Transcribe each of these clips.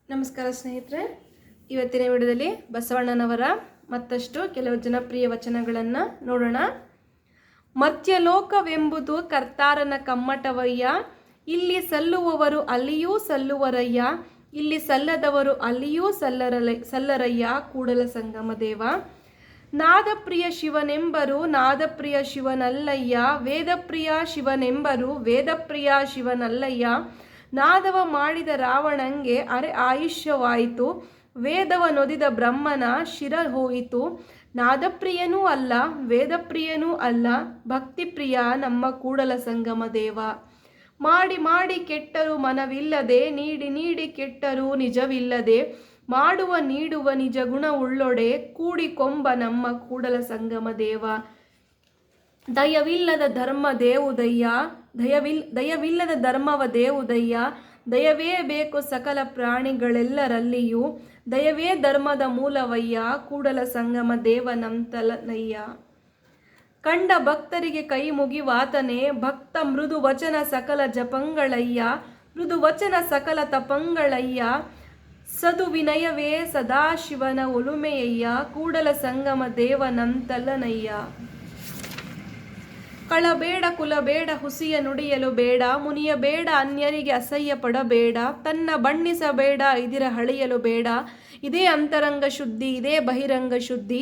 ನಮಸ್ಕಾರ ಸ್ನೇಹಿತರೆ, ಇವತ್ತಿನ ವಿಡಿಯೋದಲ್ಲಿ ಬಸವಣ್ಣನವರ ಮತ್ತಷ್ಟು ಕೆಲವು ಜನಪ್ರಿಯ ವಚನಗಳನ್ನು ನೋಡೋಣ. ಮರ್ತ್ಯಲೋಕವೆಂಬುದು ಕರ್ತಾರನ ಕಮ್ಮಟವಯ್ಯ, ಇಲ್ಲಿ ಸಲ್ಲುವವರು ಅಲ್ಲಿಯೂ ಸಲ್ಲುವರಯ್ಯ, ಇಲ್ಲಿ ಸಲ್ಲದವರು ಅಲ್ಲಿಯೂ ಸಲ್ಲರಯ್ಯ ಕೂಡಲ ಸಂಗಮ ದೇವ. ನಾದಪ್ರಿಯ ಶಿವನೆಂಬರು ನಾದಪ್ರಿಯ ಶಿವನಲ್ಲಯ್ಯ, ವೇದಪ್ರಿಯ ಶಿವನೆಂಬರು ವೇದಪ್ರಿಯ ಶಿವನಲ್ಲಯ್ಯ. ನಾದವ ಮಾಡಿದ ರಾವಣಂಗೆ ಅರೆ ಆಯುಷ್ಯವಾಯಿತು, ವೇದವ ನೊದಿದ ಬ್ರಹ್ಮನ ಶಿರ ಹೋಯಿತು. ನಾದಪ್ರಿಯನೂ ಅಲ್ಲ ವೇದಪ್ರಿಯನೂ ಅಲ್ಲ, ಭಕ್ತಿಪ್ರಿಯ ನಮ್ಮ ಕೂಡಲ ಸಂಗಮ ದೇವ. ಮಾಡಿ ಮಾಡಿ ಕೆಟ್ಟರು ಮನವಿಲ್ಲದೆ, ನೀಡಿ ನೀಡಿ ಕೆಟ್ಟರು ನಿಜವಿಲ್ಲದೆ, ಮಾಡುವ ನೀಡುವ ನಿಜ ಗುಣ ಉಳ್ಳೊಡೆ, ಕೂಡಿಕೊಂಬ ನಮ್ಮ ಕೂಡಲ ಸಂಗಮ ದೇವ. ದಯವಿಲ್ಲದ ಧರ್ಮ ದೇವುದಯ್ಯ, ದಯವಿಲ್ಲದ ಧರ್ಮವ ದೇವುದಯ್ಯ, ದಯವೇ ಬೇಕು ಸಕಲ ಪ್ರಾಣಿಗಳೆಲ್ಲರಲ್ಲಿಯೂ, ದಯವೇ ಧರ್ಮದ ಮೂಲವಯ್ಯ ಕೂಡಲ ಸಂಗಮ ದೇವನಂತಲನಯ್ಯ. ಕಂಡ ಭಕ್ತರಿಗೆ ಕೈ ಮುಗಿವಾತನೇ, ಭಕ್ತ ಮೃದು ವಚನ ಸಕಲ ಜಪಂಗಳಯ್ಯ, ಮೃದು ವಚನ ಸಕಲ ತಪಂಗಳಯ್ಯ, ಸದು ವಿನಯವೇ ಸದಾಶಿವನ ಒಲುಮೆಯಯ್ಯ ಕೂಡಲ ಸಂಗಮ ದೇವನಂತಲನಯ್ಯ. ಕಳಬೇಡ ಕುಲಬೇಡ ಹುಸಿಯ ನುಡಿಯಲು ಬೇಡ, ಮುನಿಯಬೇಡ ಅನ್ಯರಿಗೆ ಅಸಹ್ಯ ಪಡಬೇಡ, ತನ್ನ ಬಣ್ಣಿಸಬೇಡ ಇದಿರ ಹಳೆಯಲು ಬೇಡ. ಇದೇ ಅಂತರಂಗ ಶುದ್ಧಿ, ಇದೇ ಬಹಿರಂಗ ಶುದ್ಧಿ,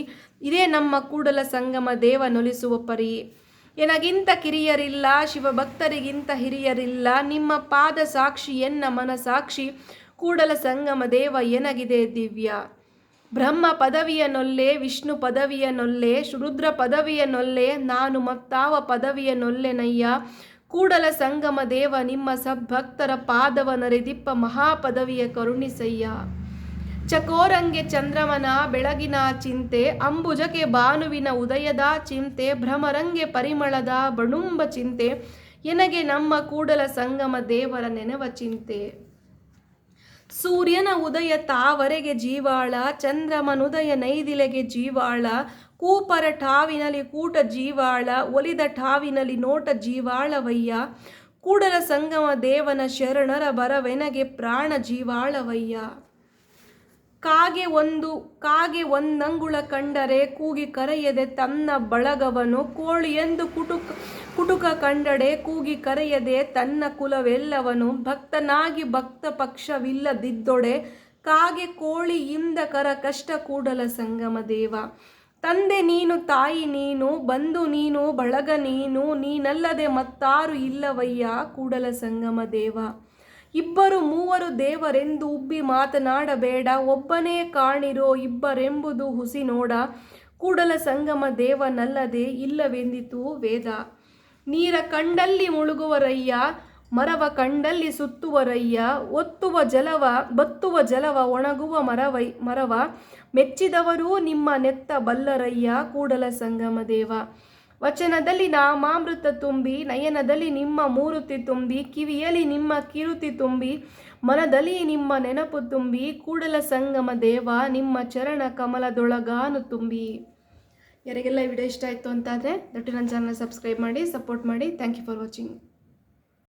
ಇದೇ ನಮ್ಮ ಕೂಡಲ ಸಂಗಮ ದೇವ ನೊಲಿಸುವ ಪರಿ. ಎನಗಿಂತ ಕಿರಿಯರಿಲ್ಲ ಶಿವಭಕ್ತರಿಗಿಂತ ಹಿರಿಯರಿಲ್ಲ, ನಿಮ್ಮ ಪಾದ ಸಾಕ್ಷಿ ಎನ್ನ ಮನ ಸಾಕ್ಷಿ ಕೂಡಲ ಸಂಗಮ ದೇವ ಎನಗಿದೆ ದಿವ್ಯ. ಬ್ರಹ್ಮ ಪದವಿಯ ನೊಲ್ಲೆ ವಿಷ್ಣು ಪದವಿಯ ನೊಲ್ಲೆ, ರುದ್ರ ಪದವಿಯ ನೊಲ್ಲೆ ನಾನು ಮತ್ತಾವ ಪದವಿಯ ನೊಲ್ಲೆನಯ್ಯ ಕೂಡಲ ಸಂಗಮ ದೇವ. ನಿಮ್ಮ ಸದ್ಭಕ್ತರ ಪಾದವ ನರೆದಿಪ್ಪ ಮಹಾಪದವಿಯ ಕರುಣಿಸಯ್ಯ. ಚಕೋರಂಗೆ ಚಂದ್ರಮನ ಬೆಳಗಿನ ಚಿಂತೆ, ಅಂಬುಜಕ್ಕೆ ಭಾನುವಿನ ಉದಯದ ಚಿಂತೆ, ಭ್ರಮರಂಗೆ ಪರಿಮಳದ ಬಣುಂಬ ಚಿಂತೆ, ಎನಗೆ ನಮ್ಮ ಕೂಡಲ ಸಂಗಮ ದೇವರ ನೆನವ ಚಿಂತೆ. ಸೂರ್ಯನ ಉದಯ ತಾವರೆಗೆ ಜೀವಾಳ, ಚಂದ್ರಮನುದಯ ನೈದಿಲೆಗೆ ಜೀವಾಳ, ಕೂಪರ ಠಾವಿನಲ್ಲಿ ಕೂಟ ಜೀವಾಳ, ಒಲಿದ ಠಾವಿನಲ್ಲಿ ನೋಟ ಜೀವಾಳವಯ್ಯ ಕೂಡಲ ಸಂಗಮ ದೇವನ ಶರಣರ ಬರವೆನಗೆ ಪ್ರಾಣ ಜೀವಾಳವಯ್ಯ. ಕಾಗೆ ಒಂದಂಗುಳ ಕಂಡರೆ ಕೂಗಿ ಕರೆಯದೆ ತನ್ನ ಬಳಗವನು, ಕೋಳಿಯೆಂದು ಕುಟುಕ ಕಂಡಡೆ ಕೂಗಿ ಕರೆಯದೆ ತನ್ನ ಕುಲವೆಲ್ಲವನು, ಭಕ್ತನಾಗಿ ಭಕ್ತ ಪಕ್ಷವಿಲ್ಲದಿದ್ದೊಡೆ ಕಾಗೆ ಕೋಳಿಯಿಂದ ಕರ ಕಷ್ಟ ಕೂಡಲ ಸಂಗಮ ದೇವ. ತಂದೆ ನೀನು ತಾಯಿ ನೀನು ಬಂಧು ನೀನು ಬಳಗ ನೀನು, ನೀನಲ್ಲದೆ ಮತ್ತಾರು ಇಲ್ಲವಯ್ಯ ಕೂಡಲ ಸಂಗಮ ದೇವ. ಇಬ್ಬರು ಮೂವರು ದೇವರೆಂದು ಉಬ್ಬಿ ಮಾತನಾಡಬೇಡ, ಒಬ್ಬನೇ ಕಾಣಿರೋ ಇಬ್ಬರೆಂಬುದು ಹುಸಿ ನೋಡ ಕೂಡಲ ಸಂಗಮ ದೇವನಲ್ಲದೆ ಇಲ್ಲವೆಂದಿತು ವೇದ. ನೀರ ಕಂಡಲ್ಲಿ ಮುಳುಗುವರಯ್ಯ, ಮರವ ಕಂಡಲ್ಲಿ ಸುತ್ತುವರಯ್ಯ, ಬತ್ತುವ ಜಲವ ಒಣಗುವ ಮರವ ಮೆಚ್ಚಿದವರೂ ನಿಮ್ಮ ನೆತ್ತ ಬಲ್ಲರಯ್ಯ ಕೂಡಲ ಸಂಗಮ ದೇವ. ವಚನದಲ್ಲಿ ನಾಮಾಮೃತ ತುಂಬಿ, ನಯನದಲ್ಲಿ ನಿಮ್ಮ ಮೂರುತಿ ತುಂಬಿ, ಕಿವಿಯಲ್ಲಿ ನಿಮ್ಮ ಕಿರುತಿ ತುಂಬಿ, ಮನದಲ್ಲಿ ನಿಮ್ಮ ನೆನಪು ತುಂಬಿ ಕೂಡಲ ಸಂಗಮ ದೇವ ನಿಮ್ಮ ಚರಣ ಕಮಲದೊಳಗಾನು ತುಂಬಿ. ಯಾರಿಗೆಲ್ಲ ಈ ವಿಡಿಯೋ ಇಷ್ಟ ಆಯಿತು ಅಂತಾದರೆ ದಯವಿಟ್ಟು ನನ್ನ ಚಾನಲ್ ಸಬ್ಸ್ಕ್ರೈಬ್ ಮಾಡಿ, ಸಪೋರ್ಟ್ ಮಾಡಿ. Thank you for watching.